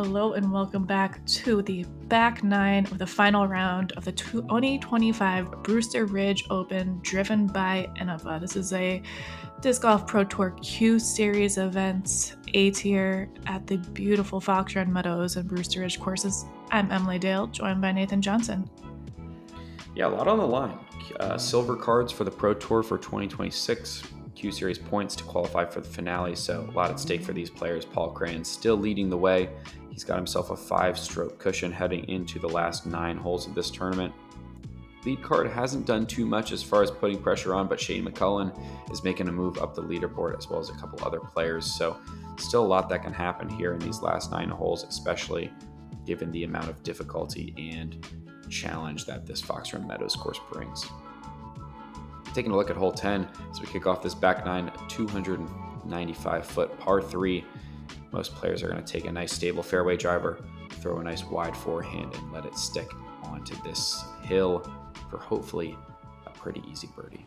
Hello and welcome back to the back nine of the final round of the 2025 Brewster Ridge Open driven by Innova. This is a Disc Golf Pro Tour Q Series events, A tier at the beautiful Fox Run Meadows and Brewster Ridge courses. I'm Emily Dale, joined by Nathan Johnson. Yeah, a lot on the line. Silver cards for the Pro Tour for 2026. Q Series points to qualify for the finale, so a lot at stake for these players. Paul Krans still leading the way. He's got himself a 5-stroke cushion heading into the last 9 holes of this tournament. Lead card hasn't done too much as far as putting pressure on, but Shane McCullen is making a move up the leaderboard as well as a couple other players. So still a lot that can happen here in these last 9 holes, especially given the amount of difficulty and challenge that this Fox Run Meadows course brings. Taking a look at hole 10 as we kick off this back 9, 295-foot par 3. Most players are going to take a nice stable fairway driver, throw a nice wide forehand, and let it stick onto this hill for hopefully a pretty easy birdie.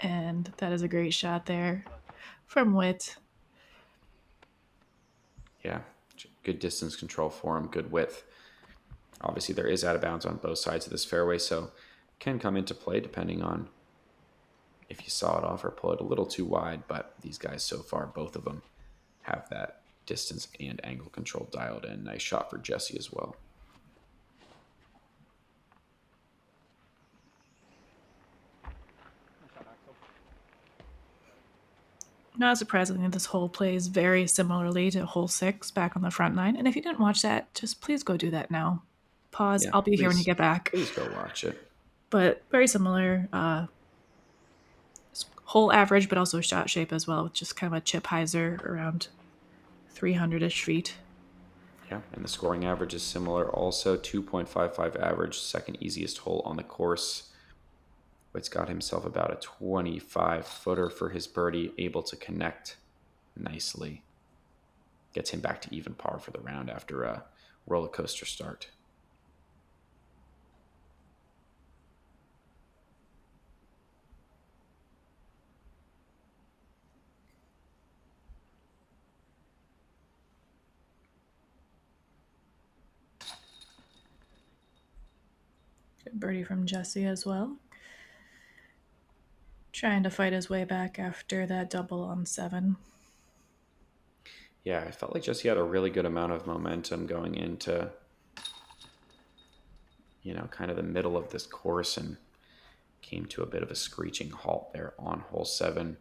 And that is a great shot there from Whit. Yeah, good distance control for him, good width. Obviously, there is out of bounds on both sides of this fairway, so can come into play depending on if you saw it off or pull it a little too wide. But these guys so far, both of them, have that distance and angle control dialed in. Nice shot for Jesse as well. Not surprisingly, this hole plays very similarly to hole 6 back on the front 9. And if you didn't watch that, just please go do that now. Pause. Yeah, I'll be here when you get back. Please go watch it. But very similar. Hole average, but also shot shape as well, with just kind of a chip hyzer around 300-ish feet. Yeah, and the scoring average is similar. Also, 2.55 average, second easiest hole on the course. Whit's got himself about a 25-footer for his birdie, able to connect nicely. Gets him back to even par for the round after a roller coaster start. Good birdie from Jesse as well. Trying to fight his way back after that double on 7. Yeah, I felt like Jesse had a really good amount of momentum going into, kind of the middle of this course and came to a bit of a screeching halt there on hole 7.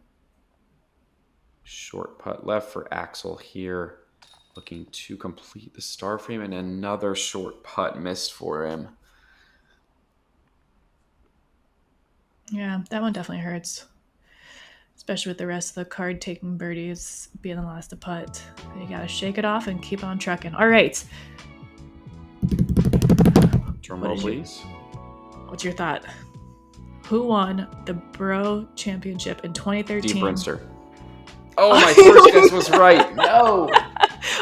Short putt left for Axel here, looking to complete the star frame, and another short putt missed for him. Yeah, that one definitely hurts. Especially with the rest of the card taking birdies being the last to putt. You gotta shake it off and keep on trucking. All right. Drum roll, please. What's your thought? Who won the Bro Championship in 2013? Brewster. Oh, my first guess was right. No.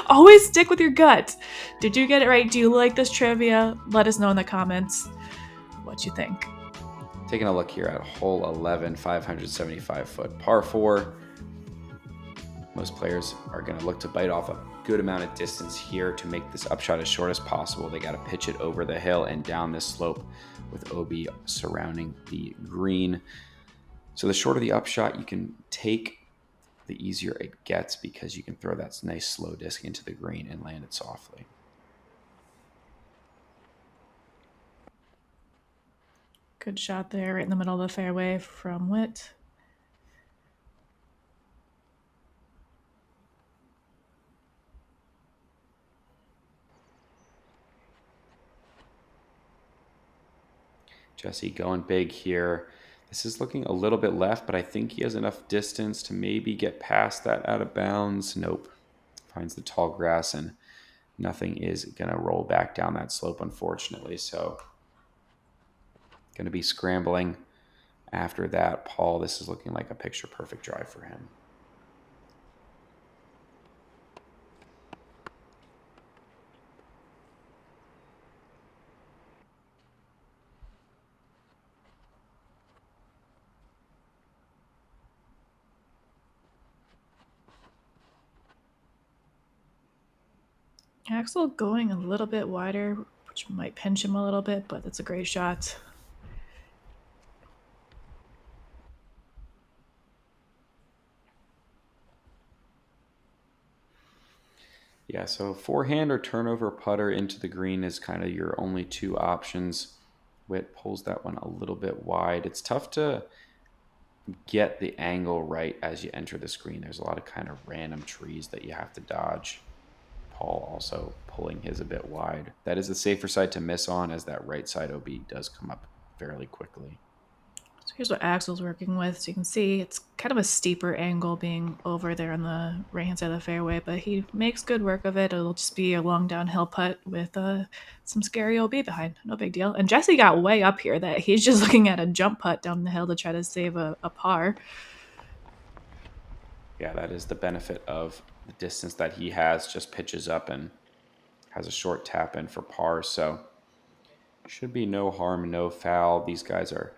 Always stick with your gut. Did you get it right? Do you like this trivia? Let us know in the comments what you think. Taking a look here at hole 11, 575-foot par 4. Most players are going to look to bite off a good amount of distance here to make this upshot as short as possible. They got to pitch it over the hill and down this slope with OB surrounding the green. So the shorter the upshot you can take, the easier it gets because you can throw that nice slow disc into the green and land it softly. Good shot there, right in the middle of the fairway from Whit. Jesse going big here. This is looking a little bit left, but I think he has enough distance to maybe get past that out of bounds. Nope. Finds the tall grass, and nothing is going to roll back down that slope, unfortunately. So going to be scrambling after that. Paul, this is looking like a picture-perfect drive for him. Axel going a little bit wider, which might pinch him a little bit, but that's a great shot. Yeah, so forehand or turnover putter into the green is kind of your only two options. Whit pulls that one a little bit wide. It's tough to get the angle right as you enter the screen. There's a lot of kind of random trees that you have to dodge. Paul also pulling his a bit wide. That is the safer side to miss on, as that right side OB does come up fairly quickly. So here's what Axel's working with. So you can see it's kind of a steeper angle being over there on the right-hand side of the fairway, but he makes good work of it. It'll just be a long downhill putt with some scary OB behind. No big deal. And Jesse got way up here that he's just looking at a jump putt down the hill to try to save a par. Yeah, that is the benefit of the distance that he has. Just pitches up and has a short tap in for par. So should be no harm, no foul. These guys are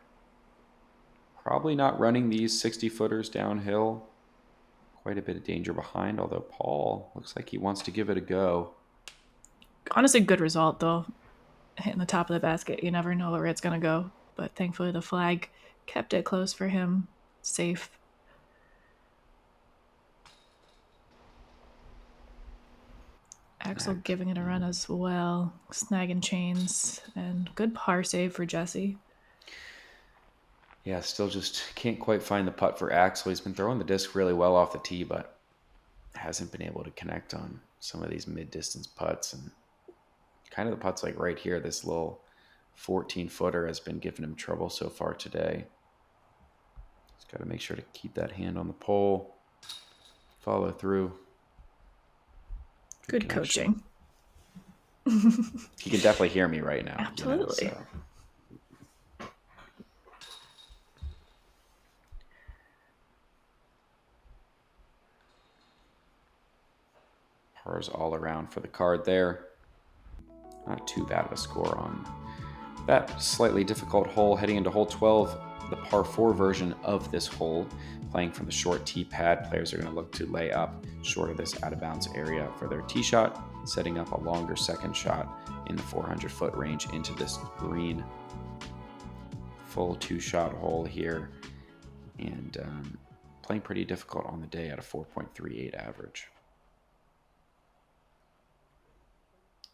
probably not running these 60-footers downhill. Quite a bit of danger behind, although Paul looks like he wants to give it a go. Honestly, good result, though. Hitting the top of the basket, you never know where it's going to go. But thankfully, the flag kept it close for him. Safe. Axel giving it a run as well. Snagging chains. And good par save for Jesse. Yeah, still just can't quite find the putt for Axel. He's been throwing the disc really well off the tee, but hasn't been able to connect on some of these mid-distance putts. And kind of the putts like right here, this little 14-footer has been giving him trouble so far today. He's got to make sure to keep that hand on the pole, follow through. Good coaching. He can definitely hear me right now. Absolutely. You know, so. Pars all around for the card there. Not too bad of a score on that slightly difficult hole. Heading into hole 12, the par 4 version of this hole. Playing from the short tee pad, players are going to look to lay up short of this out of bounds area for their tee shot, setting up a longer second shot in the 400-foot range into this green. Full 2-shot hole here, and playing pretty difficult on the day at a 4.38 average.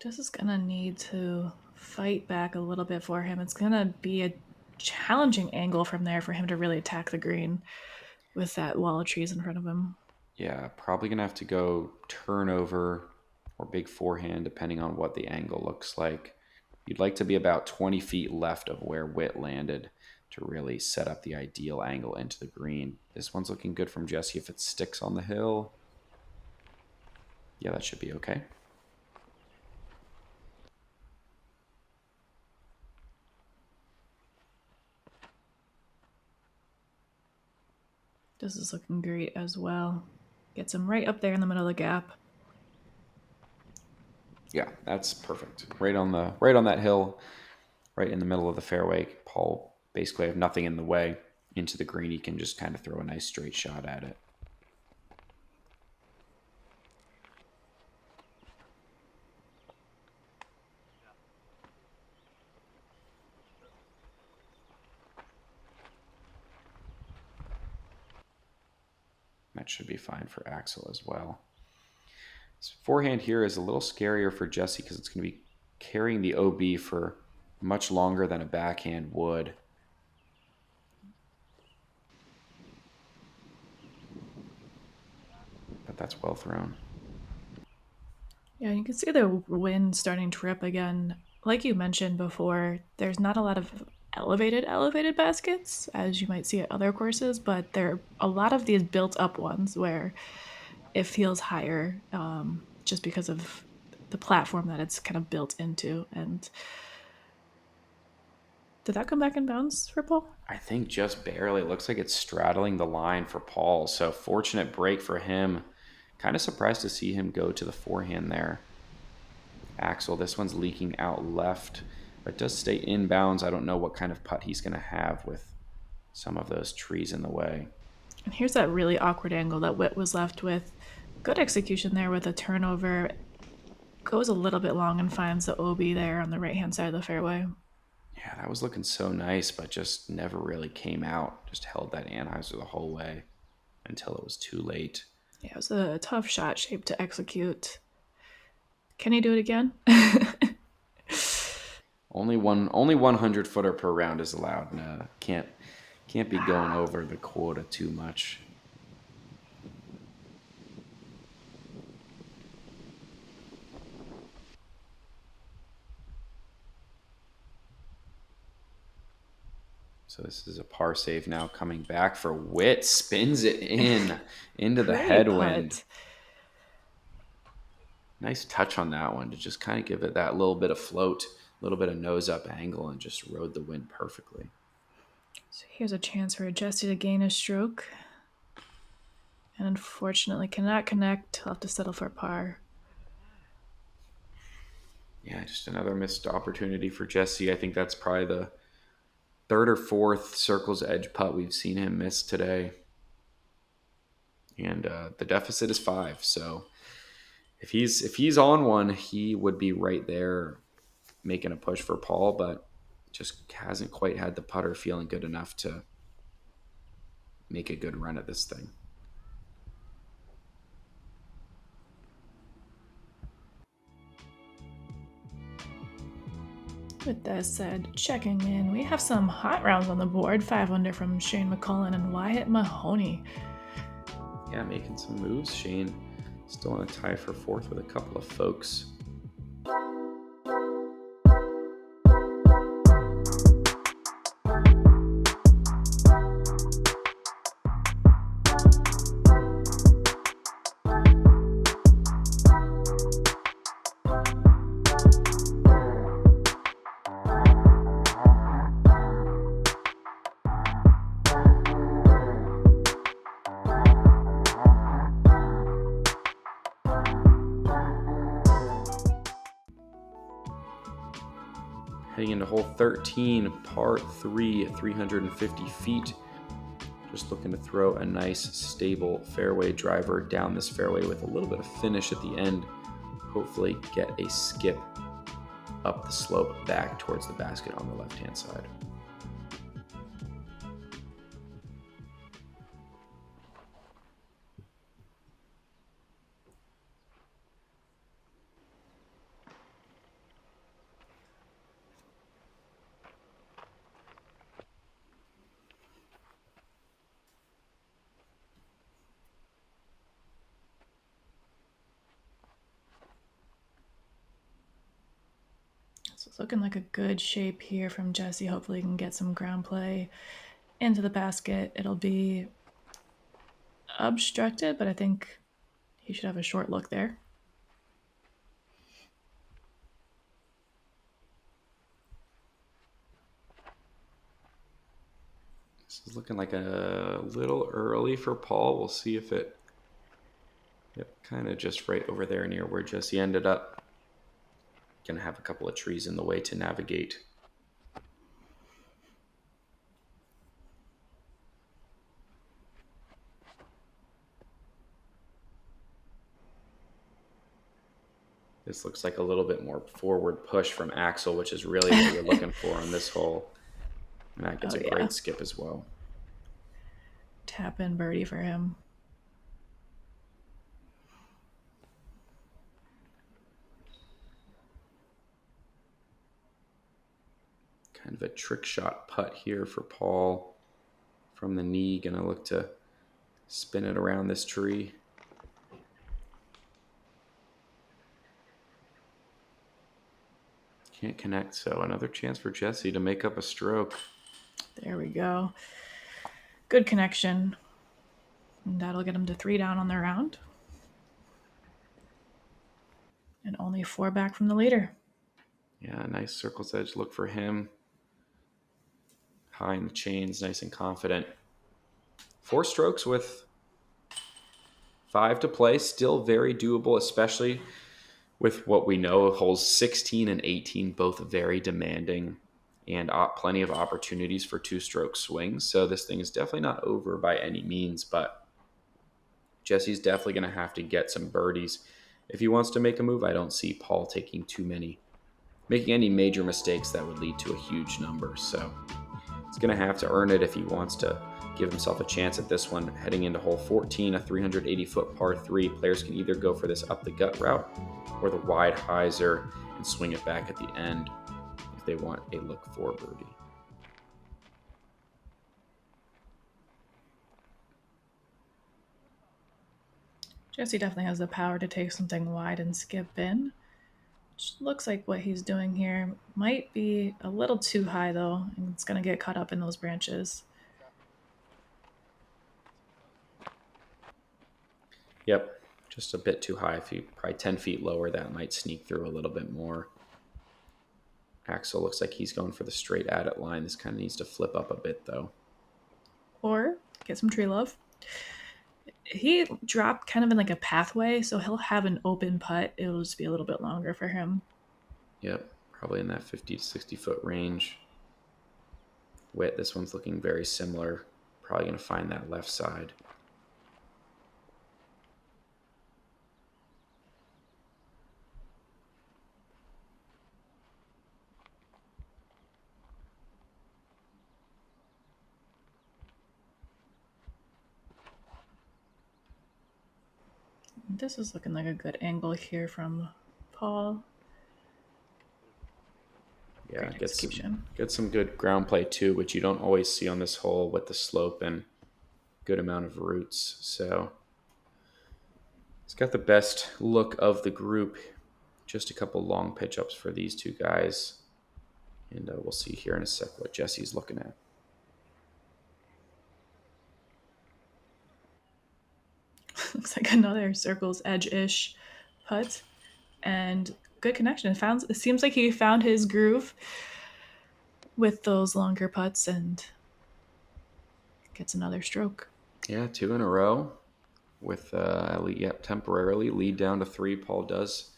This is going to need to fight back a little bit for him. It's going to be a challenging angle from there for him to really attack the green with that wall of trees in front of him. Yeah, probably going to have to go turnover or big forehand, depending on what the angle looks like. You'd like to be about 20 feet left of where Whit landed to really set up the ideal angle into the green. This one's looking good from Jesse if it sticks on the hill. Yeah, that should be okay. This is looking great as well. Gets him right up there in the middle of the gap. Yeah, that's perfect. Right on that hill, right in the middle of the fairway. Paul basically have nothing in the way into the green. He can just kind of throw a nice straight shot at it. That should be fine for Axel as well. His forehand here is a little scarier for Jesse because it's going to be carrying the OB for much longer than a backhand would. But that's well thrown. Yeah, you can see the wind starting to rip again. Like you mentioned before, there's not a lot of elevated baskets, as you might see at other courses, but there are a lot of these built up ones where it feels higher just because of the platform that it's kind of built into. And did that come back in bounds for Paul? I think just barely. It looks like it's straddling the line for Paul. So fortunate break for him. Kind of surprised to see him go to the forehand there. Axel, this one's leaking out left, but does stay inbounds. I don't know what kind of putt he's going to have with some of those trees in the way. And here's that really awkward angle that Whit was left with. Good execution there with a turnover. goes a little bit long and finds the OB there on the right-hand side of the fairway. Yeah, that was looking so nice, but just never really came out. Just held that anhyzer the whole way until it was too late. Yeah, it was a tough shot shape to execute. Can he do it again? Only 100 footer per round is allowed. No, can't be going over the quota too much. So this is a par save now coming back for Whit. Spins it into the headwind. Putt. Nice touch on that one to just kind of give it that little bit of float, a little bit of nose up angle, and just rode the wind perfectly. So here's a chance for Jesse to gain a stroke. And unfortunately cannot connect. He'll have to settle for par. Yeah, just another missed opportunity for Jesse. I think that's probably the third or fourth circle's edge putt we've seen him miss today. And the deficit is 5. So if he's on one, he would be right there making a push for Paul, but just hasn't quite had the putter feeling good enough to make a good run at this thing. With that said, checking in, we have some hot rounds on the board. 5 under from Shane McCullen and Wyatt Mahoney. Yeah, making some moves. Shane still in a tie for 4th with a couple of folks. Heading into hole 13, par 3 at 350 feet. Just looking to throw a nice, stable fairway driver down this fairway with a little bit of finish at the end. Hopefully get a skip up the slope back towards the basket on the left-hand side. So it's looking like a good shape here from Jesse. Hopefully he can get some ground play into the basket. It'll be obstructed, but I think he should have a short look there. This is looking like a little early for Paul. We'll see if it... Yep, kind of just right over there near where Jesse ended up. Gonna have a couple of trees in the way to navigate. This looks like a little bit more forward push from Axel, which is really what you're looking for on this hole. And that gets a great skip as well. Tap in birdie for him. Kind of a trick shot putt here for Paul from the knee. Gonna look to spin it around this tree. Can't connect, so another chance for Jesse to make up a stroke. There we go. Good connection. And that'll get him to 3 down on the round. And only 4 back from the leader. Yeah, nice circle's edge look for him. High in the chains, nice and confident. 4 strokes with 5 to play. Still very doable, especially with what we know. Holes 16 and 18, both very demanding and plenty of opportunities for 2-stroke swings. So this thing is definitely not over by any means, but Jesse's definitely going to have to get some birdies if he wants to make a move, I don't see Paul making any major mistakes that would lead to a huge number. So he's going to have to earn it if he wants to give himself a chance at this one. Heading into hole 14, a 380-foot par 3, players can either go for this up the gut route or the wide hyzer and swing it back at the end if they want a look for birdie. Jesse definitely has the power to take something wide and skip in. Which looks like what he's doing here might be a little too high, though, and it's going to get caught up in those branches. Yep, just a bit too high. If you probably 10 feet lower, that might sneak through a little bit more. Axel looks like he's going for the straight at it line. This kind of needs to flip up a bit, though. Or get some tree love. He dropped kind of in like a pathway, so he'll have an open putt. It'll just be a little bit longer for him. Yep, probably in that 50 to 60 foot range. Whit, this one's looking very similar. Probably going to find that left side. This is looking like a good angle here from Paul. Yeah, get some good ground play too, which you don't always see on this hole with the slope and good amount of roots. So it's got the best look of the group. Just a couple long pitch ups for these two guys. And we'll see here in a sec what Jesse's looking at. Looks like another circle's edge-ish putt. And good connection. It seems like he found his groove with those longer putts and gets another stroke. Yeah, 2 in a row with temporarily lead down to 3. Paul does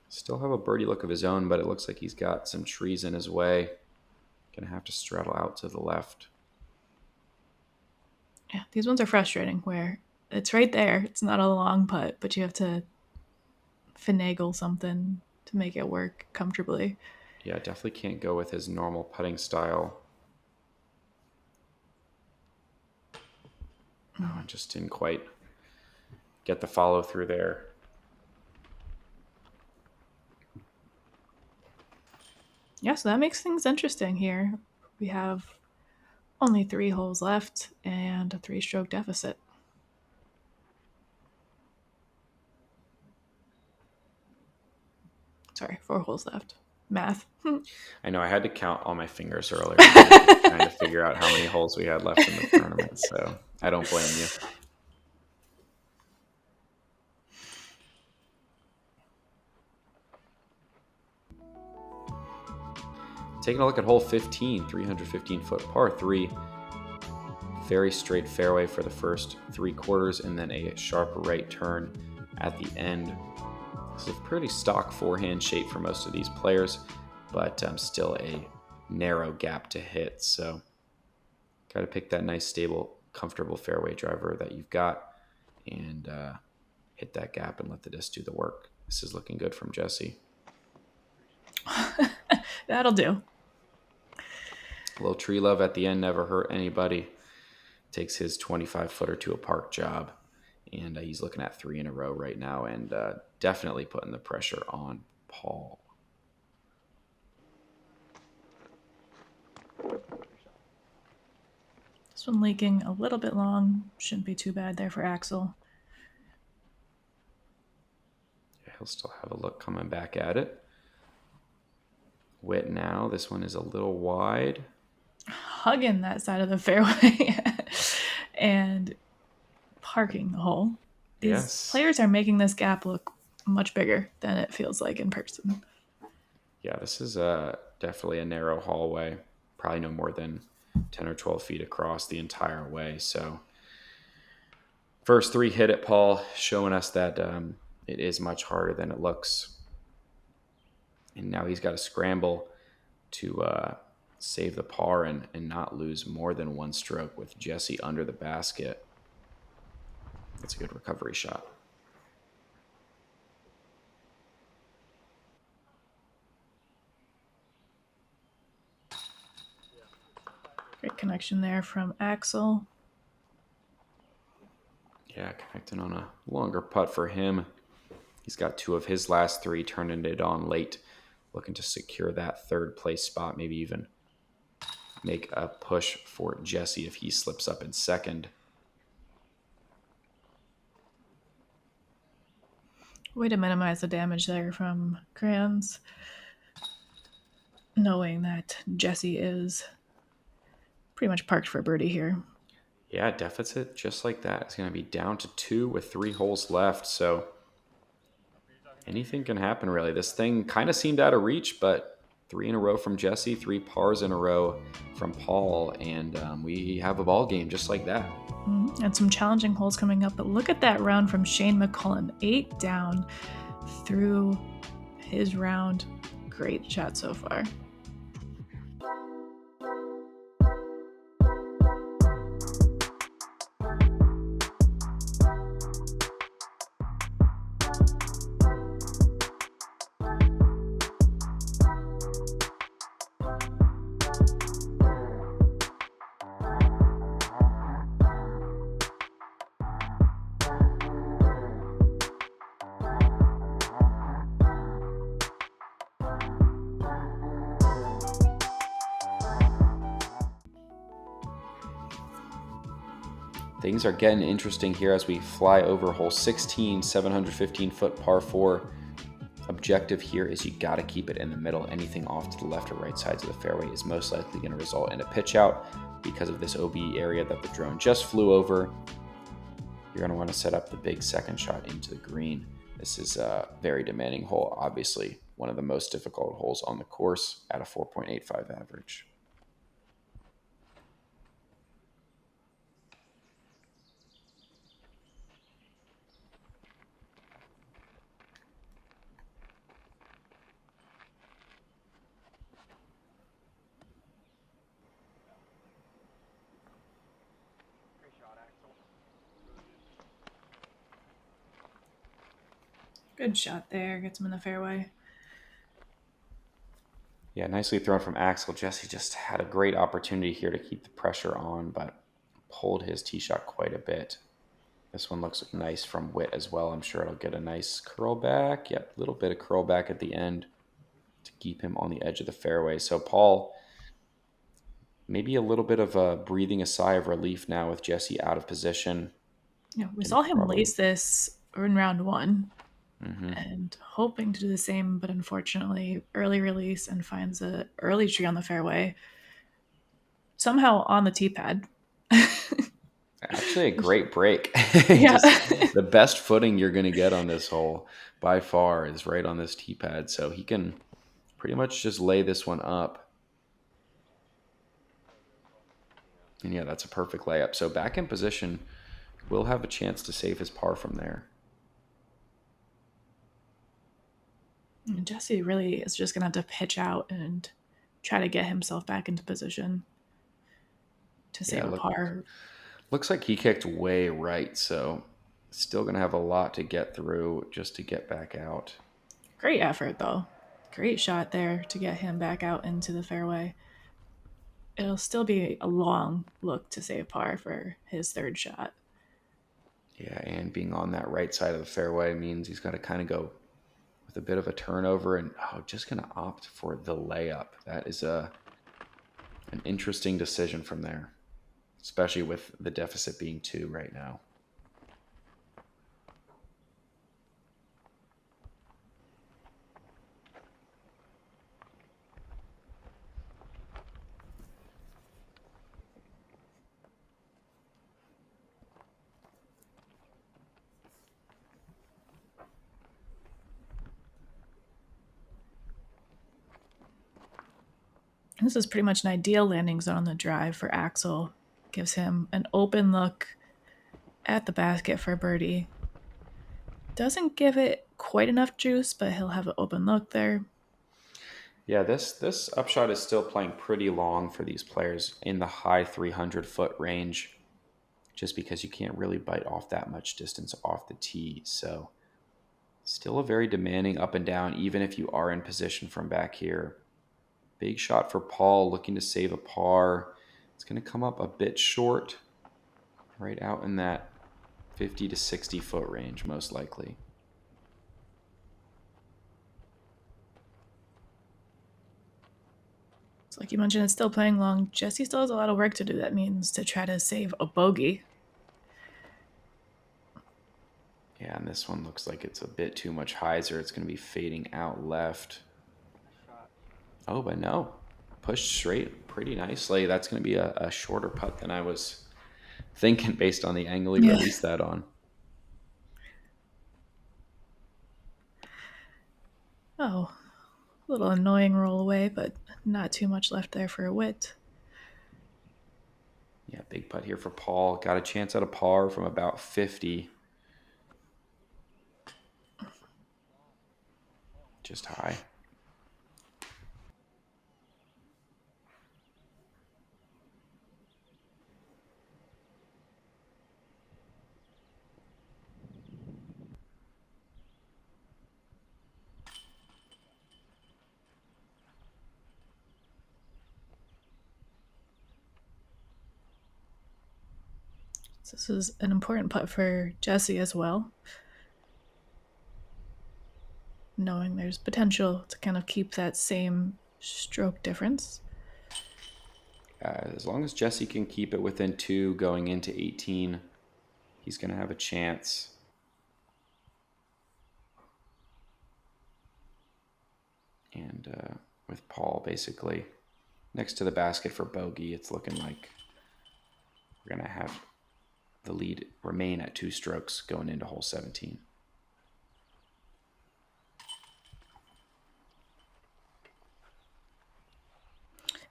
still have a birdie look of his own, but it looks like he's got some trees in his way. Gonna have to straddle out to the left. Yeah, these ones are frustrating where it's right there. It's not a long putt, but you have to finagle something to make it work comfortably. Yeah, definitely can't go with his normal putting style. Oh, just didn't quite get the follow through there. Yeah, so that makes things interesting here. We have only 3 holes left and a 3-stroke deficit. Sorry, 4 holes left. Math. I know, I had to count all my fingers earlier trying to figure out how many holes we had left in the tournament, so I don't blame you. Taking a look at hole 15, 315-foot par 3. Very straight fairway for the first 3 quarters and then a sharp right turn at the end. This is a pretty stock forehand shape for most of these players, but still a narrow gap to hit. So got to pick that nice, stable, comfortable fairway driver that you've got and hit that gap and let the disc do the work. This is looking good from Jesse. That'll do. A little tree love at the end never hurt anybody. Takes his 25-footer to a park job. And he's looking at 3 in a row right now and definitely putting the pressure on Paul. This one leaking a little bit long. Shouldn't be too bad there for Axel. Yeah, he'll still have a look coming back at it. Whit now. This one is a little wide. Hugging that side of the fairway and parking the hole. These players are making this gap look much bigger than it feels like in person. Yeah, this is definitely a narrow hallway. Probably no more than 10 or 12 feet across the entire way. So first 3 hit it, Paul, showing us that it is much harder than it looks. And now he's got to scramble to save the par and not lose more than 1 stroke with Jesse under the basket. That's a good recovery shot. Great connection there from Axel. Yeah, connecting on a longer putt for him. He's got 2 of his last 3, turning it on late, looking to secure that third place spot, maybe even make a push for Jesse if he slips up in second. Way to minimize the damage there from Krans, knowing that Jesse is pretty much parked for birdie here. Yeah, deficit just like that. It's going to be down to 2 with 3 holes left, so anything can happen, really. This thing kind of seemed out of reach, but 3 in a row from Jesse, 3 pars in a row from Paul, and we have a ball game just like that. And some challenging holes coming up, but look at that round from Shane McCullen. 8 down through his round. Great shot so far. Things are getting interesting here as we fly over hole 16, 715-foot par 4. Objective here is you got to keep it in the middle. Anything off to the left or right sides of the fairway is most likely going to result in a pitch out because of this OB area that the drone just flew over. You're going to want to set up the big second shot into the green. This is a very demanding hole, obviously one of the most difficult holes on the course at a 4.85 average. Good shot there. Gets him in the fairway. Yeah, nicely thrown from Axel. Jesse just had a great opportunity here to keep the pressure on, but pulled his tee shot quite a bit. This one looks nice from Whit as well. I'm sure it'll get a nice curl back. Yep, a little bit of curl back at the end to keep him on the edge of the fairway. So Paul, maybe a little bit of a breathing a sigh of relief now with Jesse out of position. Yeah, we saw him lace this in round 1. And hoping to do the same, but unfortunately early release and finds a early tree on the fairway, somehow on the tee pad. Actually a great break. Yeah. Just the best footing you're going to get on this hole by far is right on this tee pad, so he can pretty much just lay this one up. And yeah, that's a perfect layup. So back in position, will have a chance to save his par from there. Jesse really is just going to have to pitch out and try to get himself back into position to save a par. Looks like he kicked way right, so still going to have a lot to get through just to get back out. Great effort, though. Great shot there to get him back out into the fairway. It'll still be a long look to save par for his third shot. Yeah, and being on that right side of the fairway means he's got to kind of go with a bit of a turnover and just going to opt for the layup. That is an interesting decision from there, especially with the deficit being 2 right now. This is pretty much an ideal landing zone on the drive for Axel. Gives him an open look at the basket for birdie. Doesn't give it quite enough juice, but he'll have an open look there. Yeah, this upshot is still playing pretty long for these players in the high 300-foot range, just because you can't really bite off that much distance off the tee. So still a very demanding up and down, even if you are in position from back here. Big shot for Paul, looking to save a par. It's going to come up a bit short, right out in that 50 to 60 foot range, most likely. So like you mentioned, it's still playing long. Jesse still has a lot of work to do. That means to try to save a bogey. Yeah, and this one looks like it's a bit too much hyzer. It's going to be fading out left. Oh, but no. Pushed straight pretty nicely. That's going to be a shorter putt than I was thinking based on the angle he released that on. Oh, a little annoying roll away, but not too much left there for a Whit. Yeah, big putt here for Paul. Got a chance at a par from about 50. Just high. So this is an important putt for Jesse as well. Knowing there's potential to kind of keep that same stroke difference. As long as Jesse can keep it within 2 going into 18, he's going to have a chance. And with Paul basically next to the basket for bogey, it's looking like we're going to have the lead remain at 2 strokes going into hole 17.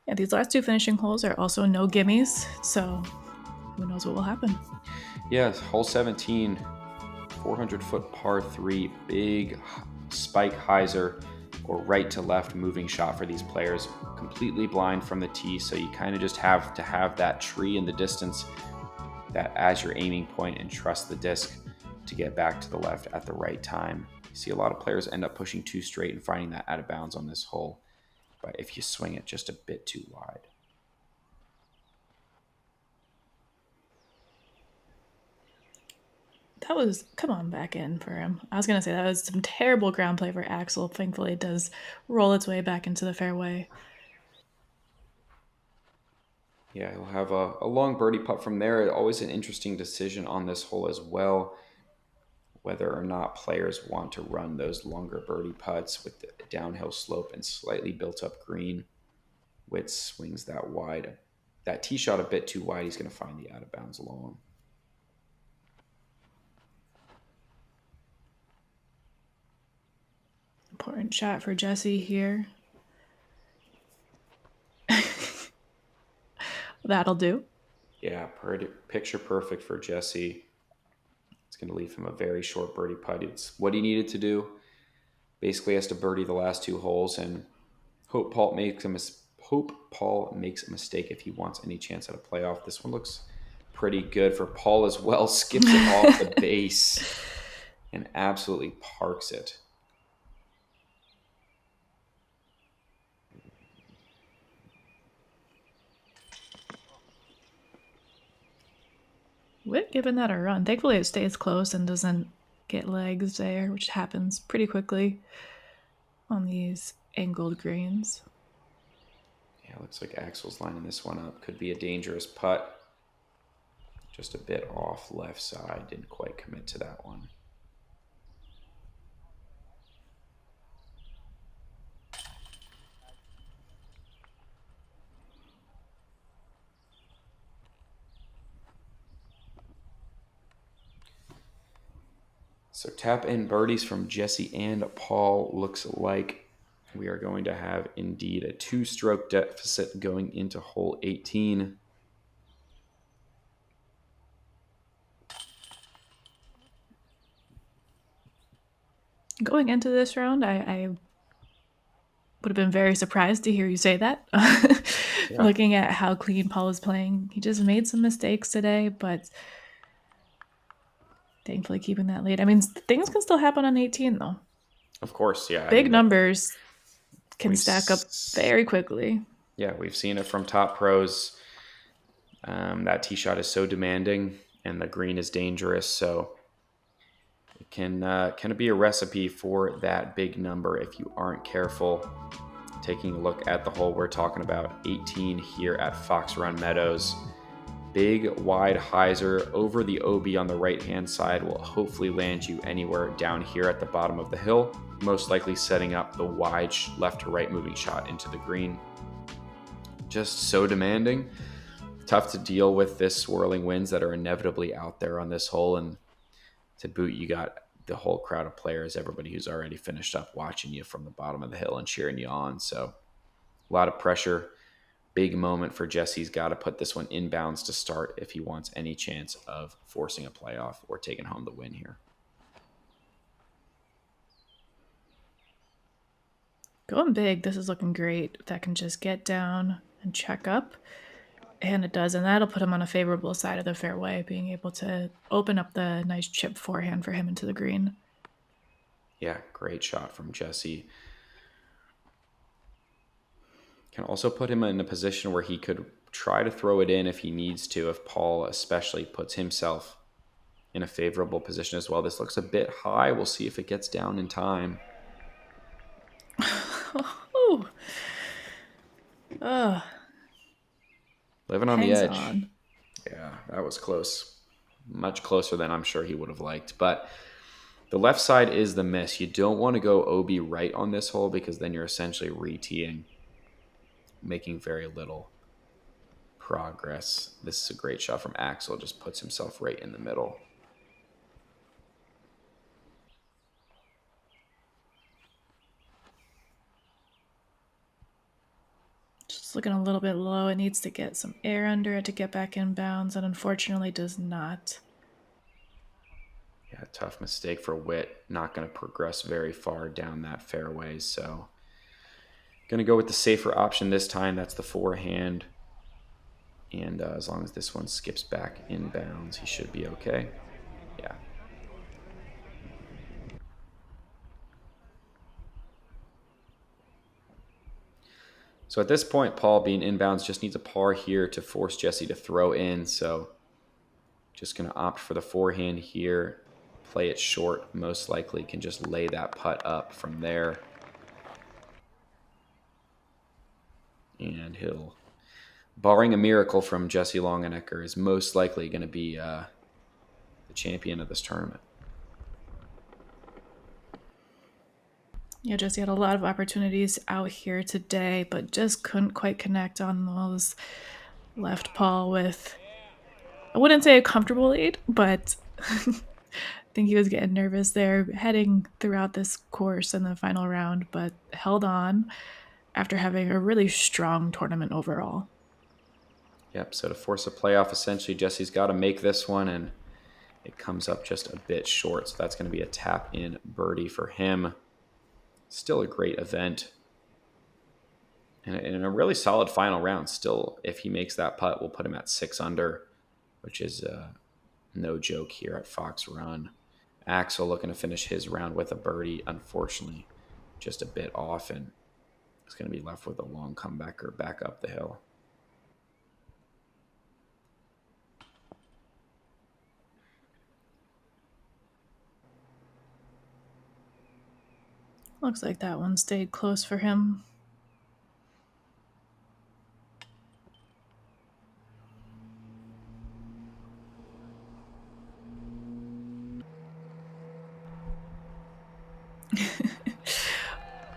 Yeah, these last 2 finishing holes are also no gimmies, so who knows what will happen. Yeah, hole 17, 400-foot par 3, big spike hyzer or right to left moving shot for these players. Completely blind from the tee, so you kind of just have to have that tree in the distance that as your aiming point and trust the disc to get back to the left at the right time. You see a lot of players end up pushing 2 straight and finding that out of bounds on this hole. But if you swing it just a bit too wide. That was, come on, back in for him. I was going to say that was some terrible ground play for Axel. Thankfully, it does roll its way back into the fairway. Yeah, he'll have a long birdie putt from there. Always an interesting decision on this hole as well, whether or not players want to run those longer birdie putts with the downhill slope and slightly built up green. Whit swings that wide. That tee shot a bit too wide. He's going to find the out of bounds long. Important shot for Jesse here. That'll do. Yeah, picture perfect for Jesse. It's going to leave him a very short birdie putt. It's what he needed to do. Basically has to birdie the last 2 holes and hope Paul makes a mistake if he wants any chance at a playoff. This one looks pretty good for Paul as well. Skips it off the base and absolutely parks it. Whit giving that a run. Thankfully, it stays close and doesn't get legs there, which happens pretty quickly on these angled greens. Yeah, looks like Axel's lining this one up. Could be a dangerous putt. Just a bit off left side. Didn't quite commit to that one. So tap in birdies from Jesse and Paul. Looks like we are going to have indeed a 2-stroke deficit going into hole 18. Going into this round, I would have been very surprised to hear you say that. Yeah. Looking at how clean Paul is playing, he just made some mistakes today, but thankfully keeping that lead. I mean, things can still happen on 18, though. Of course, yeah. Big numbers can stack up very quickly. Yeah, we've seen it from top pros. That tee shot is so demanding, and the green is dangerous, so it can be a recipe for that big number if you aren't careful. Taking a look at the hole we're talking about, 18 here at Fox Run Meadows. Big, wide hyzer over the OB on the right-hand side will hopefully land you anywhere down here at the bottom of the hill, most likely setting up the wide left to right moving shot into the green. Just so demanding. Tough to deal with this swirling winds that are inevitably out there on this hole, and to boot, you got the whole crowd of players, everybody who's already finished up watching you from the bottom of the hill and cheering you on. So a lot of pressure. Big moment for Jesse. He's got to put this one inbounds to start if he wants any chance of forcing a playoff or taking home the win here. Going big. This is looking great. That can just get down and check up. And it does. And that'll put him on a favorable side of the fairway, being able to open up the nice chip forehand for him into the green. Yeah, great shot from Jesse. Can also put him in a position where he could try to throw it in if he needs to, if Paul especially puts himself in a favorable position as well. This looks a bit high. We'll see if it gets down in time. Living on the edge. On. Yeah, that was close. Much closer than I'm sure he would have liked. But the left side is the miss. You don't want to go OB right on this hole because then you're essentially re-teeing, making very little progress. This is a great shot from Axel. Just puts himself right in the middle. Just looking a little bit low. It needs to get some air under it to get back in bounds, and unfortunately does not. Yeah, tough mistake for Whit. Not going to progress very far down that fairway, so going to go with the safer option this time. That's the forehand. And as long as this one skips back inbounds, he should be okay. Yeah. So at this point, Paul, being inbounds, just needs a par here to force Jesse to throw in. So just going to opt for the forehand here. Play it short. Most likely can just lay that putt up from there. And he'll, barring a miracle from Jesse Longenecker, is most likely going to be the champion of this tournament. Yeah, Jesse had a lot of opportunities out here today, but just couldn't quite connect on those. Left Paul with, I wouldn't say a comfortable lead, but I think he was getting nervous there heading throughout this course in the final round, but held on after having a really strong tournament overall. Yep, so to force a playoff, essentially, Jesse's got to make this one, and it comes up just a bit short, so that's going to be a tap-in birdie for him. Still a great event. And in a really solid final round. Still, if he makes that putt, we'll put him at 6 under, which is no joke here at Fox Run. Axel looking to finish his round with a birdie. Unfortunately, just a bit off, and he's going to be left with a long comebacker back up the hill. Looks like that one stayed close for him.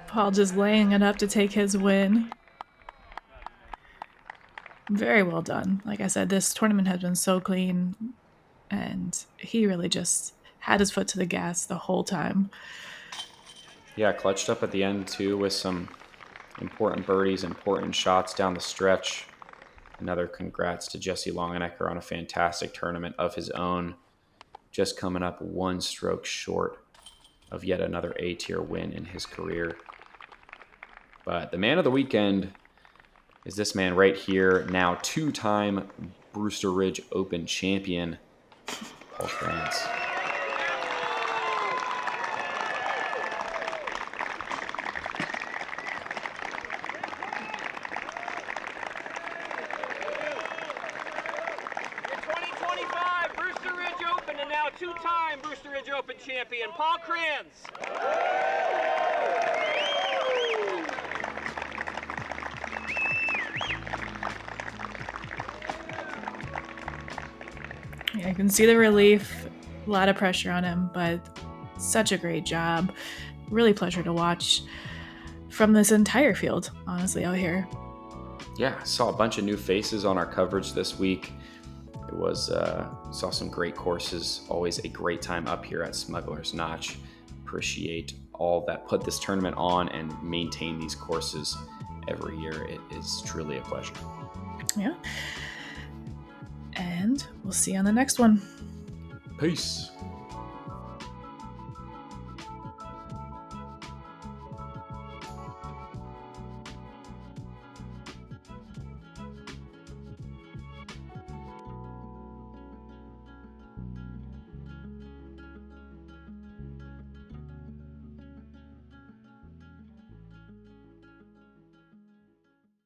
Paul just laying it up to take his win. Very well done. Like I said, this tournament has been so clean, and he really just had his foot to the gas the whole time. Yeah, clutched up at the end, too, with some important birdies, important shots down the stretch. Another congrats to Jesse Longenecker on a fantastic tournament of his own. Just coming up one stroke short of yet another A-tier win in his career. But the man of the weekend is this man right here, now 2-time Brewster Ridge Open champion, Paul Krans. two-time Brewster Ridge Open champion, Paul Krans. Yeah, I can see the relief. A lot of pressure on him, but such a great job. Really pleasure to watch from this entire field, honestly, out here. Yeah, saw a bunch of new faces on our coverage this week. It was saw some great courses. Always a great time up here at Smugglers Notch. Appreciate all that put this tournament on and maintain these courses every year. It is truly a pleasure. Yeah. And we'll see you on the next one. Peace.